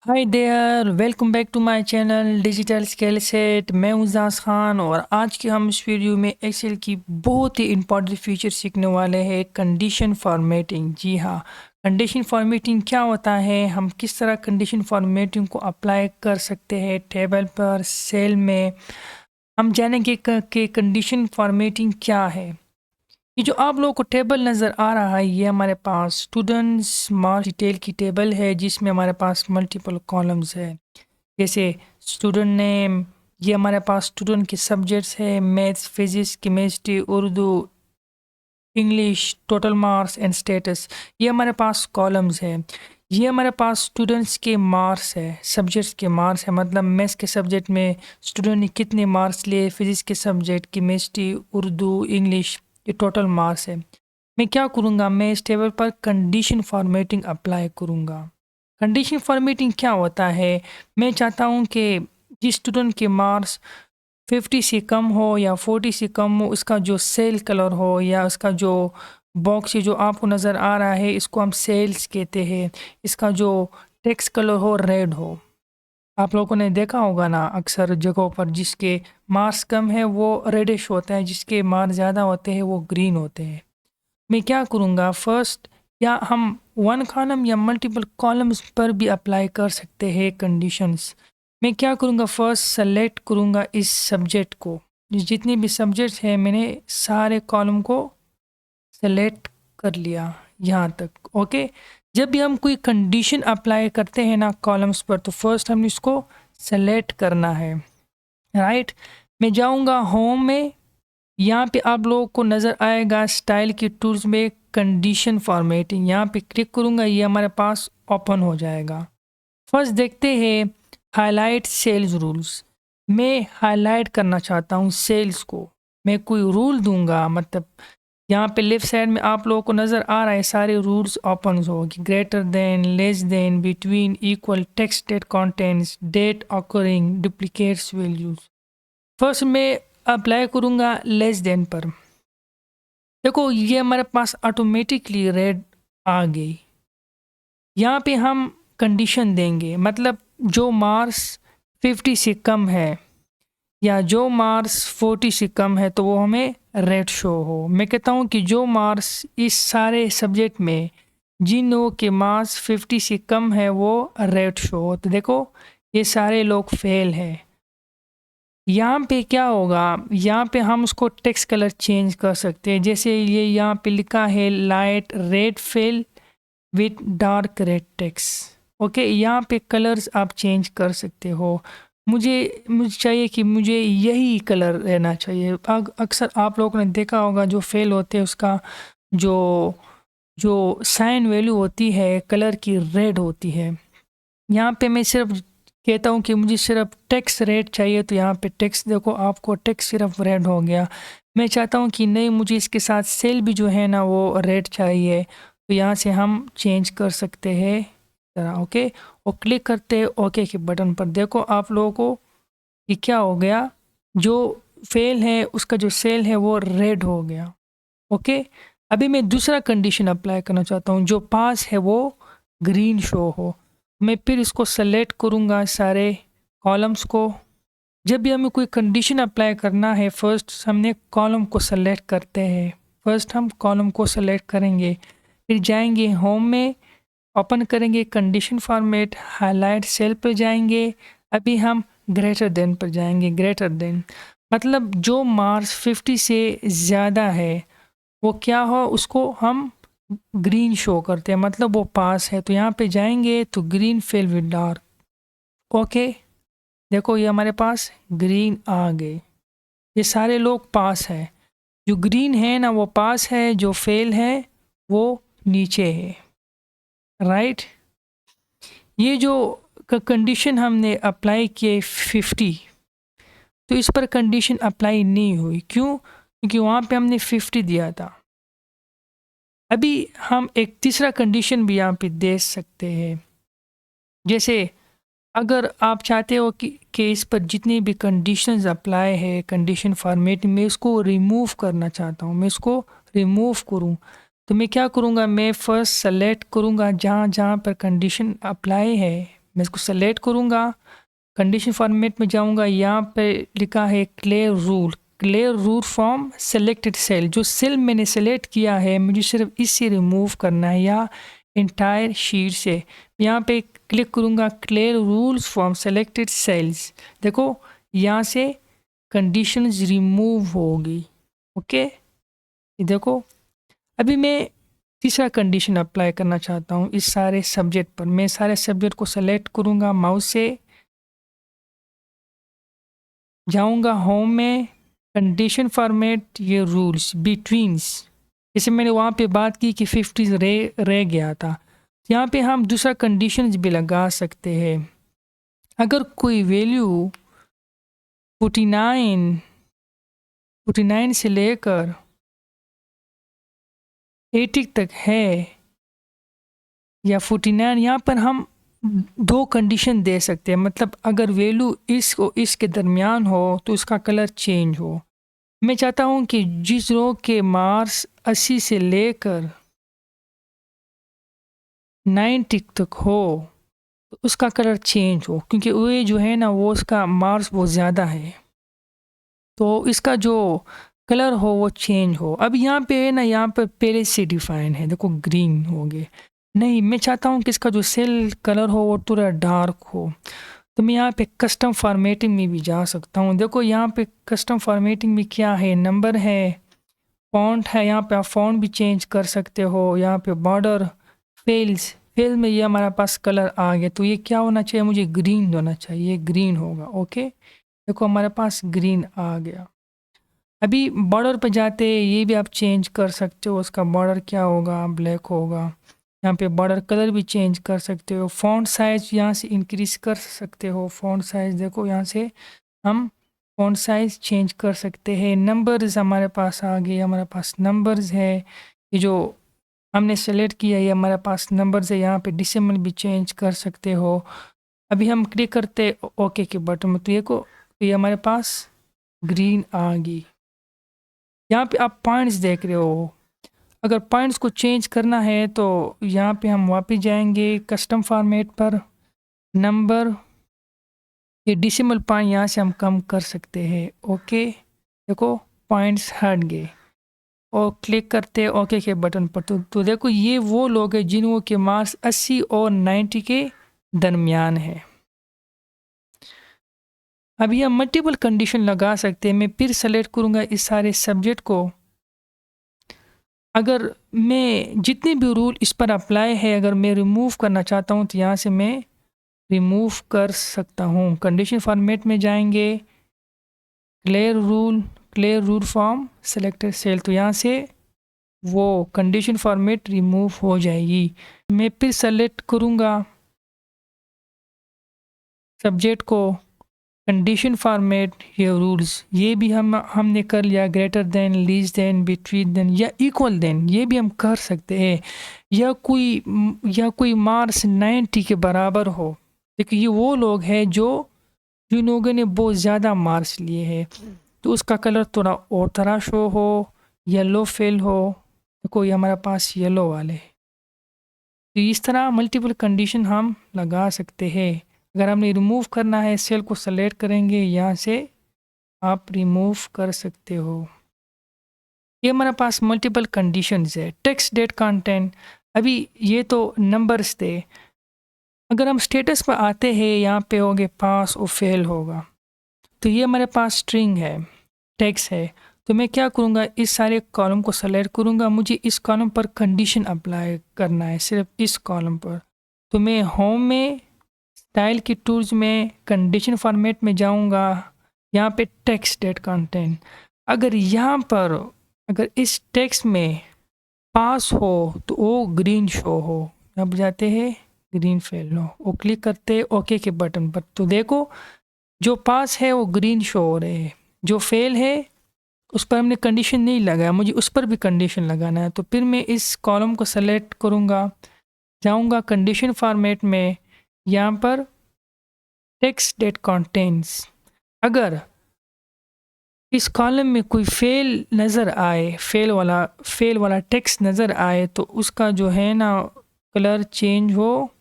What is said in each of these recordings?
Hi there, welcome back to my channel digital skill set. मैं हूं जास खान और आज के हम इस वीडियो में एक्सेल की बहुत ही इंपॉर्टेंट फीचर सीखने वाले हैं, कंडीशन फॉर्मेटिंग। जी हाँ, कंडीशन फॉर्मेटिंग क्या होता है, हम किस तरह कंडीशन फॉर्मेटिंग को अप्लाई कर सकते हैं टेबल पर, सेल में। हम जानेंगे कि कंडीशन फॉर्मेटिंग क्या है। ये जो आप लोगों को टेबल नज़र आ रहा है, ये हमारे पास स्टूडेंट्स मार्क्स डिटेल की टेबल है जिसमें हमारे पास मल्टीपल कॉलम्स है। जैसे स्टूडेंट नेम, ये हमारे पास स्टूडेंट के सब्जेक्ट्स है, maths, physics, chemistry, Urdu, English, total marks and status. ये हमारे पास कॉलम्स है। ये हमारे पास स्टूडेंट्स के मार्क्स है, सब्जेक्ट्स के मार्क्स है, मतलब मैथ्स के सब्जेक्ट में स्टूडेंट ने कितने मार्क्स लिए, फिजिक्स के सब्जेक्ट, केमिस्ट्री, उर्दू, इंग्लिश, ये टोटल मार्क्स है। मैं क्या करूँगा, मैं इस टेबल पर कंडीशन फॉर्मेटिंग अप्लाई करूँगा। कंडीशन फॉर्मेटिंग क्या होता है, मैं चाहता हूँ कि जिस स्टूडेंट के मार्क्स 50 से कम हो या 40 से कम हो, उसका जो सेल कलर हो या उसका जो बॉक्स जो आपको नज़र आ रहा है, इसको हम सेल्स कहते हैं। इसका जो टेक्स्ट कलर हो रेड हो। आप लोगों ने देखा होगा ना, अक्सर जगहों पर जिसके मार्क्स कम है वो रेडिश होता है, जिसके मार्क्स ज़्यादा होते हैं वो ग्रीन होते हैं। मैं क्या करूँगा, फर्स्ट या हम वन कॉलम या मल्टीपल कॉलम्स पर भी अप्लाई कर सकते हैं कंडीशंस। मैं क्या करूँगा, फर्स्ट सेलेक्ट करूँगा इस सब्जेक्ट को। जितने भी सब्जेक्ट्स हैं मैंने सारे कॉलम को सेलेक्ट कर लिया यहाँ तक। ओके, जब भी हम कोई कंडीशन अप्लाई करते हैं ना कॉलम्स पर, तो फर्स्ट हम इसको सेलेक्ट करना है, राइट। मैं जाऊँगा होम में, यहाँ पे आप लोगों को नज़र आएगा स्टाइल की टूल्स में कंडीशन फॉर्मेटिंग। यहाँ पे क्लिक करूँगा, ये हमारे पास ओपन हो जाएगा। फर्स्ट देखते हैं हाईलाइट सेल्स रूल्स। मैं हाईलाइट करना चाहता हूँ सेल्स को। मैं कोई रूल दूंगा, मतलब यहाँ पे लेफ्ट साइड में आप लोगों को नज़र आ रहा है सारे रूल्स ओपन हो कि greater than, less than, between, equal, text that contains, date occurring, duplicates, values. First मैं अप्लाई करूँगा लेस देन पर। देखो ये हमारे पास ऑटोमेटिकली रेड आ गई। यहाँ पे हम कंडीशन देंगे, मतलब जो मार्क्स 50 से कम है या जो मार्क्स 40 से कम है तो वो हमें रेड शो हो। मैं कहता हूँ कि जो मार्क्स इस सारे सब्जेक्ट में जिन लोगों के मार्क्स 50 से कम है वो रेड शो हो। तो देखो ये सारे लोग फेल हैं। यहाँ पे क्या होगा, यहाँ पे हम उसको टेक्स्ट कलर चेंज कर सकते हैं। जैसे ये यहाँ पे लिखा है light red fail with dark red text. Okay, यहाँ पे कलर्स आप चेंज कर सकते हो। मुझे मुझे चाहिए कि मुझे यही कलर रहना चाहिए। अक्सर आप लोगों ने देखा होगा जो फेल होते हैं उसका जो जो साइन वैल्यू होती है कलर की रेड होती है। यहाँ पे मैं सिर्फ कहता हूँ कि मुझे सिर्फ टेक्स्ट रेड चाहिए, तो यहाँ पे टेक्स्ट देखो आपको टेक्स्ट सिर्फ रेड हो गया। मैं चाहता हूँ कि नहीं, मुझे इसके साथ सेल भी जो है ना वो रेड चाहिए, तो यहाँ से हम चेंज कर सकते हैं तरह। ओके, और क्लिक करते हैं ओके के बटन पर। देखो आप लोगों को ये क्या हो गया, जो फेल है उसका जो सेल है वो रेड हो गया। ओके, अभी मैं दूसरा कंडीशन अप्लाई करना चाहता हूँ, जो पास है वो ग्रीन शो हो। मैं फिर इसको सेलेक्ट करूँगा सारे कॉलम्स को। जब भी हमें कोई कंडीशन अप्लाई करना है, फर्स्ट हमने कॉलम को सेलेक्ट करते हैं। फर्स्ट हम कॉलम को सेलेक्ट करेंगे, फिर जाएंगे होम में, ओपन करेंगे कंडीशन फॉर्मेट, हाईलाइट सेल पर जाएंगे। अभी हम ग्रेटर देन पर जाएंगे। ग्रेटर देन मतलब जो मार्क्स 50 से ज़्यादा है वो क्या हो, उसको हम ग्रीन शो करते हैं, मतलब वो पास है। तो यहाँ पे जाएंगे तो green fill with dark. Okay, देखो ये हमारे पास ग्रीन आ गए। ये सारे लोग पास है। जो ग्रीन है ना वो पास है, जो फेल है वो नीचे है, राइट। ये जो कंडीशन हमने अप्लाई किए 50, तो इस पर कंडीशन अप्लाई नहीं हुई। क्यों? क्योंकि वहाँ पे हमने 50 दिया था। अभी हम एक तीसरा कंडीशन भी यहाँ पे दे सकते हैं। जैसे अगर आप चाहते हो कि इस पर जितनी भी कंडीशंस अप्लाई है कंडीशन फॉर्मेट में, इसको रिमूव करना चाहता हूँ, मैं इसको रिमूव करूँ, तो मैं क्या करूँगा, मैं फर्स्ट सेलेक्ट करूँगा जहाँ जहाँ पर कंडीशन अप्लाई है, मैं इसको सेलेक्ट करूँगा, कंडीशन फॉर्मेट में जाऊँगा, यहाँ पे लिखा है clear rule from selected cell. जो सेल मैंने सेलेक्ट किया है मुझे सिर्फ इससे रिमूव करना है या इंटायर शीट से। यहाँ पे क्लिक करूँगा clear rules from selected cells. देखो यहाँ से कंडीशंस रिमूव होगी। ओके, ये देखो अभी मैं तीसरा कंडीशन अप्लाई करना चाहता हूँ इस सारे सब्जेक्ट पर। मैं सारे सब्जेक्ट को सेलेक्ट करूँगा, माउस से जाऊँगा होम में, कंडीशन फॉर्मेट, ये रूल्स बिटवीन्स, जैसे मैंने वहाँ पे बात की कि 50 रह गया था। यहाँ पे हम दूसरा कंडीशन भी लगा सकते हैं। अगर कोई वैल्यू 49 से लेकर 80 तक है या 49, यहाँ पर हम दो कंडीशन दे सकते हैं। मतलब अगर वैल्यू इस और इसके दरमियान हो तो उसका कलर चेंज हो। मैं चाहता हूँ कि जिस रो के मार्क्स 80 से लेकर 90 तक हो तो उसका कलर चेंज हो, क्योंकि वो जो है ना वो उसका मार्क्स बहुत ज़्यादा है तो इसका जो कलर हो वो चेंज हो। अब यहाँ पे है ना, यहाँ पर पहले से डिफाइन है, देखो ग्रीन हो गए। नहीं, मैं चाहता हूँ कि इसका जो सेल कलर हो वो थोड़ा डार्क हो, तो मैं यहाँ पे कस्टम फॉर्मेटिंग में भी जा सकता हूँ। देखो यहाँ पे कस्टम फॉर्मेटिंग में क्या है, नंबर है, फॉन्ट है, यहाँ पे आप फॉन्ट भी चेंज कर सकते हो। यहाँ पे बॉर्डर, फेल में ये हमारे पास कलर आ गया। तो ये क्या होना चाहिए, मुझे ग्रीन होना चाहिए, ग्रीन होगा। ओके, देखो हमारे पास ग्रीन आ गया। अभी बॉर्डर पे जाते ये भी आप चेंज कर सकते हो, उसका बॉर्डर क्या होगा, ब्लैक होगा। यहाँ पे बॉर्डर कलर भी चेंज कर सकते हो। फॉन्ट साइज यहाँ से इंक्रीज कर सकते हो। फॉन्ट साइज देखो यहाँ से हम फॉन्ट साइज चेंज कर सकते हैं। नंबर्स हमारे पास आ गए, हमारे पास नंबर्स है, ये जो हमने सेलेक्ट किया ये हमारे पास नंबर्स है। यहाँ पे डिसिमल भी चेंज कर सकते हो। अभी हम क्लिक करते ओके के बटन में, तो ये हमारे पास ग्रीन आ गई। यहाँ पे आप पॉइंट्स देख रहे हो, अगर पॉइंट्स को चेंज करना है तो यहाँ पे हम वापस जाएंगे कस्टम फॉर्मेट पर, नंबर, ये डिसिमल पॉइंट यहाँ से हम कम कर सकते हैं। ओके, देखो पॉइंट्स हट गए और क्लिक करते हैं ओके के बटन पर। तो देखो ये वो लोग हैं जिनों के मार्क्स 80 और 90 के दरमियान है। अभी हम मल्टीपल कंडीशन लगा सकते हैं। मैं फिर सेलेक्ट करूँगा इस सारे सब्जेक्ट को। अगर मैं जितने भी रूल इस पर अप्लाई है अगर मैं रिमूव करना चाहता हूँ तो यहाँ से मैं रिमूव कर सकता हूँ। कंडीशन फॉर्मेट में जाएंगे, clear rule from selected cell, तो यहाँ से वो कंडीशन फॉर्मेट रिमूव हो जाएगी। मैं फिर सेलेक्ट करूँगा सब्जेक्ट को, कंडीशन फॉर्मेट, ये रूल्स, ये भी हमने कर लिया। Greater than, less than, between than या इक्वल देन, ये भी हम कर सकते हैं। या कोई मार्क्स 90 के बराबर हो। देखिए ये वो लोग हैं जिन लोगों ने बहुत ज़्यादा मार्क्स लिए हैं, तो उसका कलर थोड़ा और तरह शो हो, येलो फेल हो। देखो ये हमारे पास येलो वाले, तो इस तरह मल्टीपल कंडीशन हम लगा सकते हैं। अगर हमने रिमूव करना है, सेल को सेलेक्ट करेंगे, यहाँ से आप रिमूव कर सकते हो। ये हमारे पास मल्टीपल कंडीशंस है। टेक्स्ट, डेट, कंटेंट, अभी ये तो नंबर्स थे। अगर हम स्टेटस पर आते हैं, यहाँ पे होगे पास और फेल होगा। तो ये हमारे पास स्ट्रिंग है, टेक्स्ट है। तो मैं क्या करूँगा, इस सारे कॉलम को सेलेक्ट करूँगा। मुझे इस कॉलम पर कंडीशन अप्लाई करना है, सिर्फ इस कॉलम पर। तो मैं होम में स्टाइल की टूल्स में कंडीशन फॉर्मेट में जाऊंगा। यहाँ पे टेक्स्ट, डेट, कंटेंट, अगर यहाँ पर अगर इस टेक्स्ट में पास हो तो वो ग्रीन शो हो। अब जाते हैं ग्रीन फेल हो और क्लिक करते हैं ओके के बटन पर। तो देखो जो पास है वो ग्रीन शो हो रहे हैं, जो फेल है उस पर हमने कंडीशन नहीं लगाया, मुझे उस पर भी कंडीशन लगाना है। तो फिर मैं इस कॉलम को सेलेक्ट करूँगा, जाऊँगा कंडीशन फॉर्मेट में, यहाँ पर टेक्स्ट, डेट, कंटेंट्स, अगर इस कॉलम में कोई फेल नज़र आए, फेल वाला टेक्स्ट नज़र आए, तो उसका जो है ना कलर चेंज हो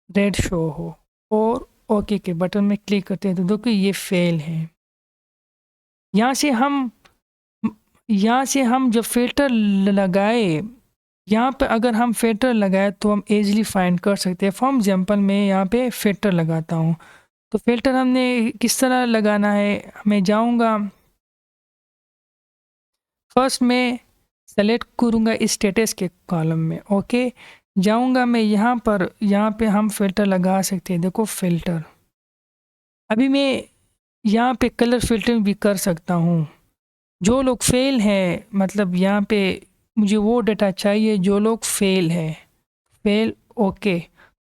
रेड शो हो और ओके के बटन में क्लिक करते हैं तो देखो ये फेल है। यहाँ से हम यहाँ से हम जब फ़िल्टर लगाए, यहाँ पे अगर हम फ़िल्टर लगाए तो हम ईज़िली फाइंड कर सकते हैं। फॉर एग्ज़ाम्पल मैं यहाँ पे फ़िल्टर लगाता हूँ, तो फ़िल्टर हमने किस तरह लगाना है, मैं जाऊँगा, फर्स्ट मैं सेलेक्ट करूँगा स्टेटस के कॉलम में, ओके। जाऊँगा मैं यहाँ पर, यहाँ पे हम फ़िल्टर लगा सकते हैं, देखो फ़िल्टर। अभी मैं यहाँ पे कलर फ़िल्टरिंग भी कर सकता हूँ। जो लोग फेल हैं, मतलब यहाँ पे मुझे वो डाटा चाहिए जो लोग फेल हैं, फेल ओके।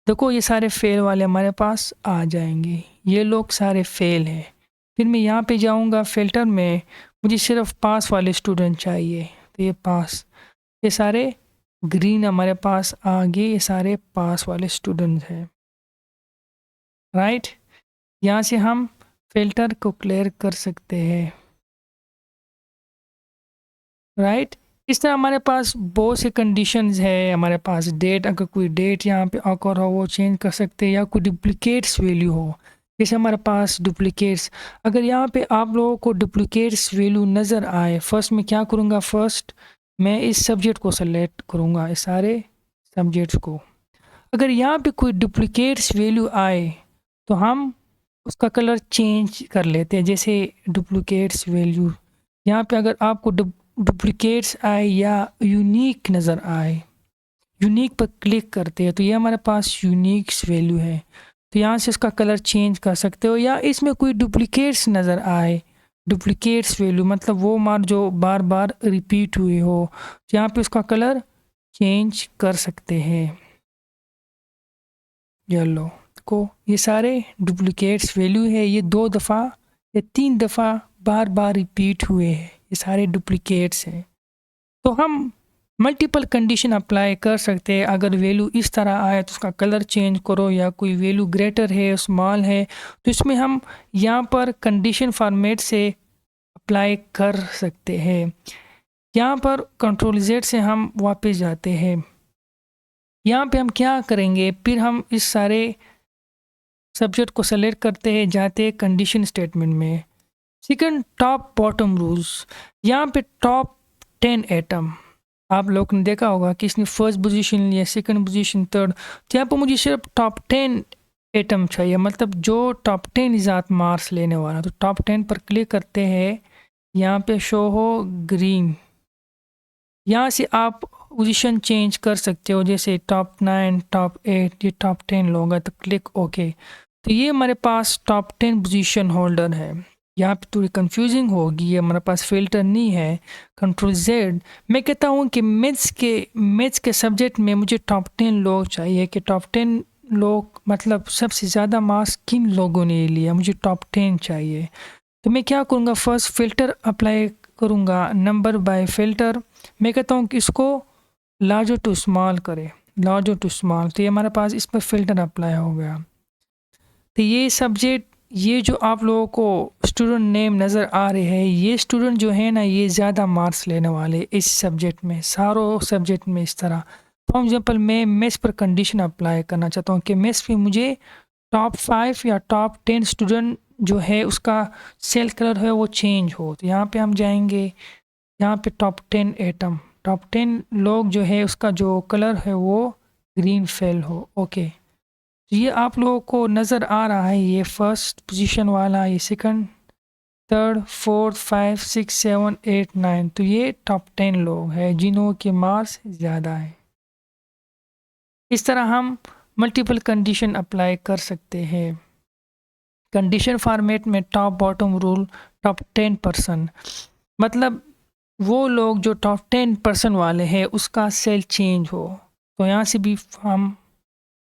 देखो ये सारे फेल वाले हमारे पास आ जाएंगे, ये लोग सारे फेल हैं। फिर मैं यहाँ पे जाऊँगा फ़िल्टर में, मुझे सिर्फ पास वाले स्टूडेंट चाहिए, तो ये पास, ये सारे ग्रीन हमारे पास आ गए, ये सारे पास वाले स्टूडेंट्स हैं, राइट। यहाँ से हम फ़िल्टर को क्लियर कर सकते हैं, राइट। इस तरह हमारे पास बहुत से कंडीशंस है, हमारे पास डेट, अगर कोई डेट यहाँ पे ऑकर हो वो चेंज कर सकते हैं, या कोई डुप्लीकेट्स वैल्यू हो, जैसे हमारे पास डुप्लीकेट्स, अगर यहाँ पे आप लोगों को डुप्लीकेट्स वैल्यू नज़र आए, फर्स्ट मैं क्या करूँगा, फर्स्ट मैं इस सब्जेक्ट को सेलेक्ट करूँगा, इस सारे सब्जेक्ट्स को। अगर यहाँ पे कोई डुप्लीकेट्स वैल्यू आए तो हम उसका कलर चेंज कर लेते हैं, जैसे डुप्लीकेट्स वैल्यू, यहाँ पे अगर आपको डुप्लीकेट्स आए या यूनिक नज़र आए, यूनिक पर क्लिक करते हैं तो ये हमारे पास यूनिक्स वैल्यू है, तो यहाँ से इसका कलर चेंज कर सकते हो। या इसमें कोई डुप्लीकेट्स नज़र आए, डुप्लीकेट्स वैल्यू मतलब वो मार जो बार बार रिपीट हुई हो, तो यहाँ पे उसका कलर चेंज कर सकते हैं। येलो को ये सारे डुप्लीकेट्स वैल्यू है, ये 2 दफ़ा या 3 दफ़ा बार बार रिपीट हुए हैं, ये सारे डुप्लीकेट्स हैं। तो हम मल्टीपल कंडीशन अप्लाई कर सकते हैं। अगर वैल्यू इस तरह आए तो उसका कलर चेंज करो, या कोई वैल्यू ग्रेटर है स्मॉल है तो इसमें हम यहाँ पर कंडीशन फॉर्मेट से अप्लाई कर सकते हैं। यहाँ पर कंट्रोल जेड से हम वापस जाते हैं, यहाँ पे हम क्या करेंगे, फिर हम इस सारे सब्जेक्ट को सेलेक्ट करते हैं, जाते हैं कंडीशन स्टेटमेंट में, सेकंड टॉप बॉटम रूल्स, यहाँ पे टॉप 10 एटम आप लोग ने देखा होगा कि इसने फर्स्ट पोजीशन लिया, सेकंड पोजीशन, थर्ड, तो यहाँ पर मुझे सिर्फ टॉप 10 एटम चाहिए, मतलब जो टॉप 10 ज़ात मार्क्स लेने वाला, तो टॉप 10 पर क्लिक करते हैं, यहाँ पे शो हो ग्रीन, यहाँ से आप पोजीशन चेंज कर सकते हो, जैसे टॉप 9, टॉप 8, ये टॉप 10 लोग हैं तो क्लिक ओके। तो ये हमारे पास टॉप 10 पोजीशन होल्डर है। यहाँ पे थोड़ी कंफ्यूजिंग होगी, ये हमारे पास फिल्टर नहीं है, कंट्रोल जेड। मैं कहता हूँ कि मैथ्स के सब्जेक्ट में मुझे टॉप 10 लोग चाहिए, कि टॉप 10 लोग मतलब सबसे ज़्यादा मार्क्स किन लोगों ने लिया, मुझे टॉप 10 चाहिए। तो मैं क्या करूँगा, फर्स्ट फ़िल्टर अप्लाई करूँगा, नंबर बाय फ़िल्टर। मैं कहता हूँ कि इसको लार्जर टू स्मॉल करे, लार्जर टू स्मॉल, तो ये हमारे पास इस पर फ़िल्टर अप्लाई हो गया। तो ये सब्जेक्ट, ये जो आप लोगों को स्टूडेंट नेम नज़र आ रहे हैं, ये स्टूडेंट जो है ना ये ज़्यादा मार्क्स लेने वाले इस सब्जेक्ट में, सारों सब्जेक्ट में इस तरह। फॉर एग्जांपल मैं मैथ्स पर कंडीशन अप्लाई करना चाहता हूँ कि मैथ्स में मुझे टॉप 5 या टॉप 10 स्टूडेंट जो है उसका सेल कलर है वो चेंज हो, तो यहाँ पे हम जाएंगे, यहाँ पे टॉप 10 एटम, टॉप 10 लोग जो है उसका जो कलर है वो ग्रीन फेल हो, ओके। तो ये आप लोगों को नज़र आ रहा है, ये फर्स्ट पोजीशन वाला, ये सेकंड, थर्ड, फोर्थ, 5, 6, 7, 8, 9, तो ये टॉप 10 लोग हैं जिन्हों के मार्क्स ज़्यादा है। इस तरह हम मल्टीपल कंडीशन अप्लाई कर सकते हैं। कंडीशन फॉर्मेट में टॉप बॉटम रूल, टॉप 10%, मतलब वो लोग जो टॉप 10% वाले हैं उसका सेल चेंज हो, तो यहाँ से भी हम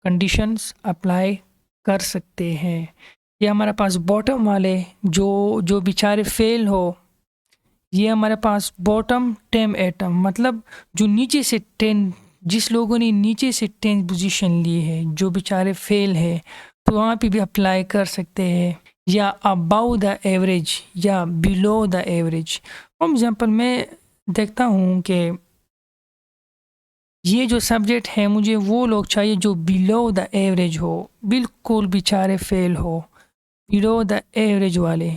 कंडीशंस अप्लाई कर सकते हैं। ये हमारे पास बॉटम वाले जो जो बेचारे फेल हो, ये हमारे पास बॉटम 10 एटम, मतलब जो नीचे से 10, जिस लोगों ने नीचे से 10 पोजीशन ली है, जो बेचारे फेल है, तो वहाँ पे भी अप्लाई कर सकते हैं, या अबाउ द एवरेज या below the average. For example मैं देखता हूँ कि ये जो सब्जेक्ट है मुझे वो लोग चाहिए जो बिलो द एवरेज हो, बिल्कुल बेचारे फेल हो, बिलो द एवरेज वाले।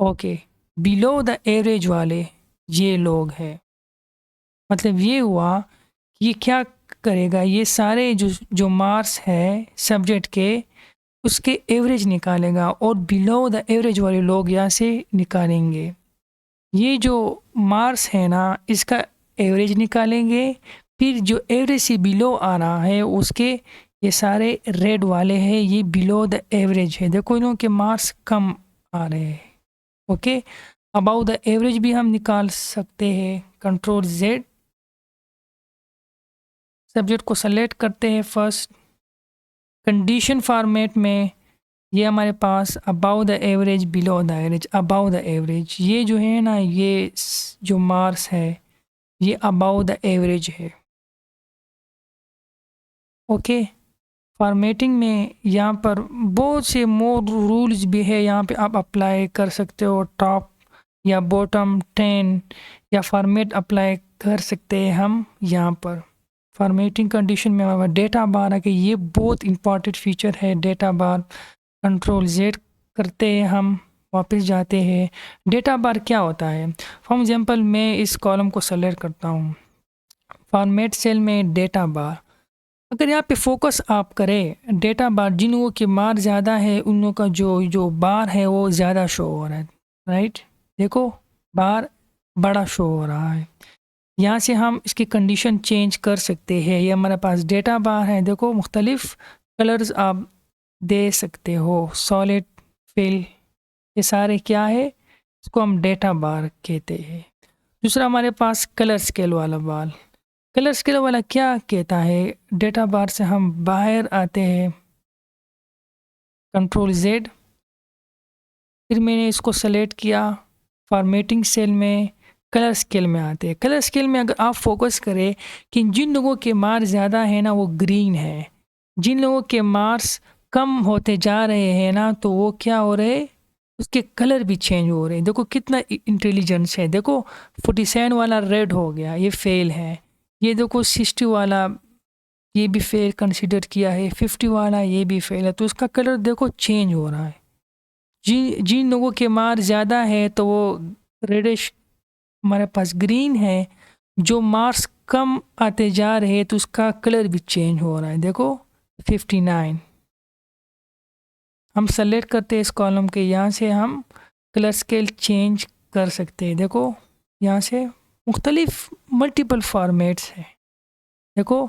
ओके, बिलो द एवरेज वाले ये लोग हैं। मतलब ये हुआ कि ये क्या करेगा, ये सारे जो जो मार्क्स है सब्जेक्ट के उसके एवरेज निकालेगा और बिलो द एवरेज वाले लोग यहाँ से निकालेंगे। ये जो मार्क्स है ना इसका एवरेज निकालेंगे, फिर जो एवरेज से बिलो आ रहा है उसके ये सारे रेड वाले हैं, ये बिलो द एवरेज है। देखो इन्हों के मार्क्स कम आ रहे हैं। ओके, अबाउट द एवरेज भी हम निकाल सकते हैं। कंट्रोल जेड, सब्जेक्ट को सेलेक्ट करते हैं फर्स्ट। कंडीशन फॉर्मेट में ये हमारे पास above the average, below the average, above the average, ये जो है ना ये जो मार्क्स है ये अबाउट द एवरेज है। ओके, फॉर्मेटिंग में यहाँ पर बहुत से मोर रूल्स भी है, यहाँ पे आप अप्लाई कर सकते हो। टॉप या बॉटम 10 या फॉर्मेट अप्लाई कर सकते हैं हम यहाँ पर। फॉर्मेटिंग कंडीशन में हमारा डेटा बार है कि ये बहुत इंपॉर्टेंट फीचर है डेटा बार। कंट्रोल जेड करते हैं हम, वापस जाते हैं। डेटा बार क्या होता है, फॉर एग्जांपल मैं इस कॉलम को सेलेक्ट करता हूँ, फॉर्मेट सेल में डेटा बार। अगर यहाँ पे फोकस आप करें डेटा बार, जिन लोगों के मार्क ज़्यादा है उन लोगों का जो जो बार है वो ज़्यादा शो हो रहा है। राइट, देखो बार बड़ा शो हो रहा है। यहाँ से हम इसकी कंडीशन चेंज कर सकते हैं। ये हमारे पास डेटा बार है, देखो मुख्तलिफ कलर्स आप दे सकते हो, सॉलिड, फिल, ये सारे क्या है, इसको हम डेटा बार कहते हैं। दूसरा हमारे पास कलर स्केल वाला बार। कलर स्केल वाला क्या कहता है, डेटा बार से हम बाहर आते हैं, कंट्रोल जेड, फिर मैंने इसको सेलेक्ट किया, फॉर्मेटिंग सेल में कलर स्केल में आते हैं। कलर स्केल में अगर आप फोकस करें कि जिन लोगों के मार्क्स ज़्यादा है ना वो ग्रीन है, जिन लोगों के मार्क्स कम होते जा रहे हैं ना तो वो क्या हो रहे, उसके कलर भी चेंज हो रहे हैं। देखो कितना इंटेलिजेंस है। देखो 47 वाला रेड हो गया, ये फेल है। ये देखो 60 वाला ये भी फेल कंसिडर किया है, 50 वाला ये भी फेल है। तो उसका कलर देखो चेंज हो रहा है। जिन जिन लोगों के मार्क्स ज़्यादा है तो वो रेडिश हमारे पास ग्रीन है, जो मार्क्स कम आते जा रहे हैं तो उसका कलर भी चेंज हो रहा है। देखो 59, हम सेलेक्ट करते हैं इस कॉलम के, यहाँ से हम कलर स्केल चेंज कर सकते हैं। देखो यहाँ से मुख्तलिफ मल्टीपल फॉर्मेट्स हैं। देखो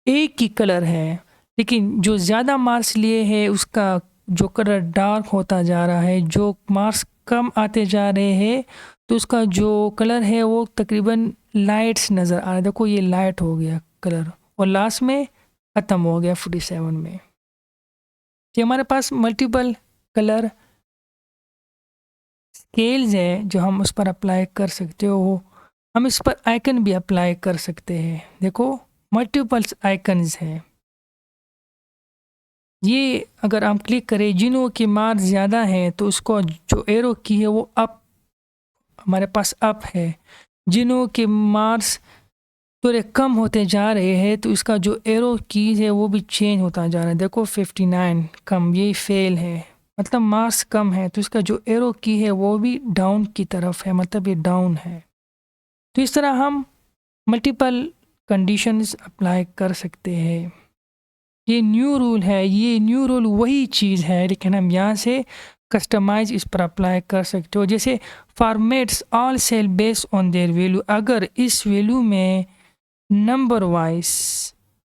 एक ही कलर है लेकिन जो ज़्यादा मार्क्स लिए हैं उसका जो कलर डार्क होता जा रहा है, जो मार्क्स कम आते जा रहे हैं तो उसका जो कलर है वो तकरीबन लाइट्स नज़र आ रहा है। देखो ये लाइट हो गया कलर और लास्ट में ख़त्म हो गया 47 में। ये हमारे पास मल्टीपल कलर स्केल्स है जो हम उस पर अप्लाई कर सकते हो। हम इस पर आइकन भी अप्लाई कर सकते हैं। देखो मल्टीपल्स आइकन्स हैं। ये अगर हम क्लिक करें, जिनों की मार्क ज़्यादा है तो उसको जो एरो की है वो अप, हमारे पास अप है। जिनों के मार्क्स थोड़े कम होते जा रहे हैं तो इसका जो एरो की है वो भी चेंज होता जा रहा है। देखो 59 कम, ये फेल है, मतलब मार्क्स कम है तो इसका जो एरो की है वो भी डाउन की तरफ है, मतलब ये डाउन है। तो इस तरह हम मल्टीपल कंडीशंस अप्लाई कर सकते हैं। ये न्यू रूल है, ये न्यू रूल वही चीज़ है लेकिन हम यहाँ से कस्टमाइज इस पर अप्लाई कर सकते हो। जैसे formats all cell based on their value, अगर इस वैल्यू में नंबर वाइज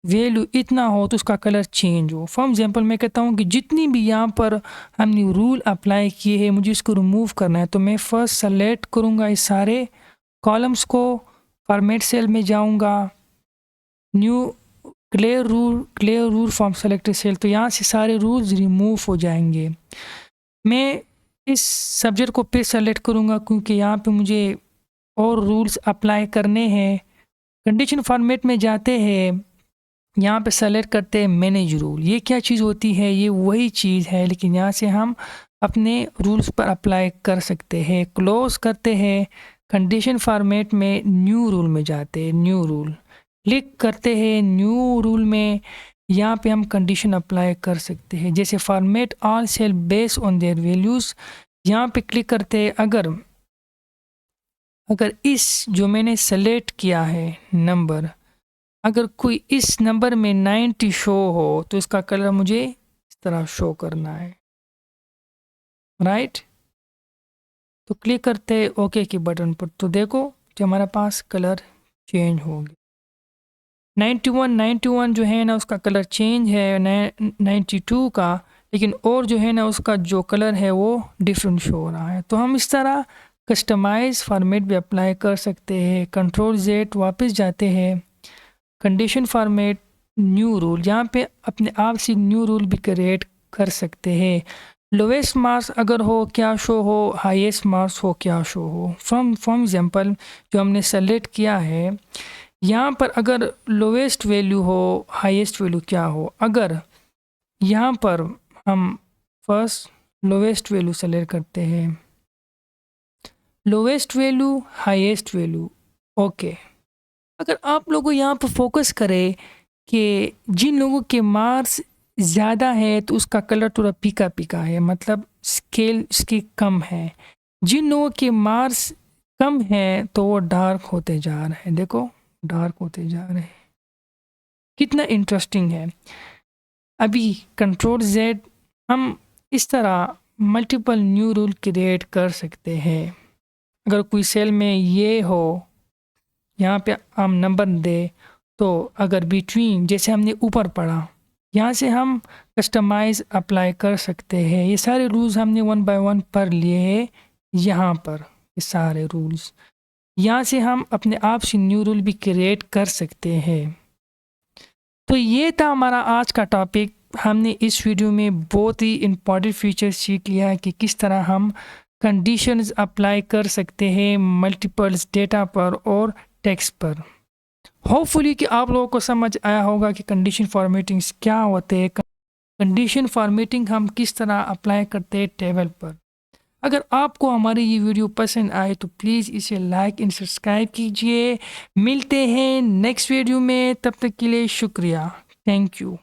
वैल्यू इतना हो तो उसका कलर चेंज हो। फॉर एग्जांपल मैं कहता हूँ कि जितनी भी यहाँ पर हमने रूल अप्लाई किए हैं मुझे इसको रिमूव करना है, तो मैं फर्स्ट सेलेक्ट करूँगा इस सारे कॉलम्स को, फॉर्मेट सेल में जाऊँगा, new clear rule from selected cell, तो यहाँ से सारे रूल्स रिमूव हो जाएंगे। मैं इस सब्जेक्ट को फिर सेलेक्ट करूँगा क्योंकि यहाँ पे मुझे और रूल्स अप्लाई करने हैं। कंडीशन फॉर्मेट में जाते हैं, यहाँ पे सेलेक्ट करते हैं मैनेज रूल। ये क्या चीज़ होती है, ये वही चीज़ है लेकिन यहाँ से हम अपने रूल्स पर अप्लाई कर सकते हैं। क्लोज करते हैं, कंडीशन फॉर्मेट में न्यू रूल में जाते हैं, न्यू रूल। क्लिक करते हैं न्यू रूल में, यहाँ पे हम कंडीशन अप्लाई कर सकते हैं, जैसे format all cell base on their values. यहाँ पे क्लिक करते हैं, अगर इस जो मैंने सेलेक्ट किया है नंबर, अगर कोई इस नंबर में 90 शो हो तो इसका कलर मुझे इस तरह शो करना है, राइट। तो क्लिक करते हैं ओके के बटन पर, तो देखो कि हमारे पास कलर चेंज हो गया। 91 जो है ना उसका कलर चेंज है 92 का, लेकिन और जो है ना उसका जो कलर है वो डिफरेंट शो हो रहा है। तो हम इस तरह कस्टमाइज फॉर्मेट भी अप्लाई कर सकते हैं। कंट्रोल Z वापस जाते हैं, कंडीशन फॉर्मेट न्यू रूल, यहाँ पे अपने आप से न्यू रूल भी क्रिएट कर सकते हैं। लोवेस्ट मार्क्स अगर हो क्या शो हो, हाईएस्ट मार्क्स हो क्या शो हो। फ्रॉम एग्जांपल जो हमने सेलेक्ट किया है यहाँ पर, अगर लोवेस्ट वैल्यू हो हाईएस्ट वैल्यू क्या हो। अगर यहाँ पर हम फर्स्ट लोवेस्ट वैल्यू सेलेक्ट करते हैं, lowest value highest value, okay. अगर आप लोगों यहाँ पर फोकस करें कि जिन लोगों के मार्क्स ज़्यादा है तो उसका कलर थोड़ा पीका पीका है, मतलब स्केल इसकी कम है। जिन लोगों के मार्क्स कम है तो वो डार्क होते जा रहे हैं, देखो डार्क होते जा रहे हैं, कितना इंटरेस्टिंग है। अभी कंट्रोल Z हम इस तरह मल्टीपल न्यू रूल क्रिएट कर सकते हैं। अगर कोई सेल में ये हो, यहाँ पे हम नंबर दे, तो अगर बिटवीन जैसे हमने ऊपर पढ़ा, यहाँ से हम कस्टमाइज अप्लाई कर सकते हैं। ये सारे रूल्स हमने 1 बाय 1 पढ़ लिए हैं यहाँ पर, ये सारे रूल्स यहाँ से हम अपने आप से न्यू रूल भी क्रिएट कर सकते हैं। तो ये था हमारा आज का टॉपिक। हमने इस वीडियो में बहुत ही इम्पॉर्टेंट फीचर सीख लिया कि किस तरह हम कंडीशंस अप्लाई कर सकते हैं मल्टीपल्स डेटा पर और टेक्स्ट पर। होपफुली कि आप लोगों को समझ आया होगा कि कंडीशन फॉर्मेटिंग क्या होते हैं, कंडीशन फॉर्मेटिंग हम किस तरह अप्लाई करते हैं टेबल पर। अगर आपको हमारी ये वीडियो पसंद आए तो प्लीज़ इसे लाइक एंड सब्सक्राइब कीजिए। मिलते हैं नेक्स्ट वीडियो में, तब तक के लिए शुक्रिया, थैंक यू।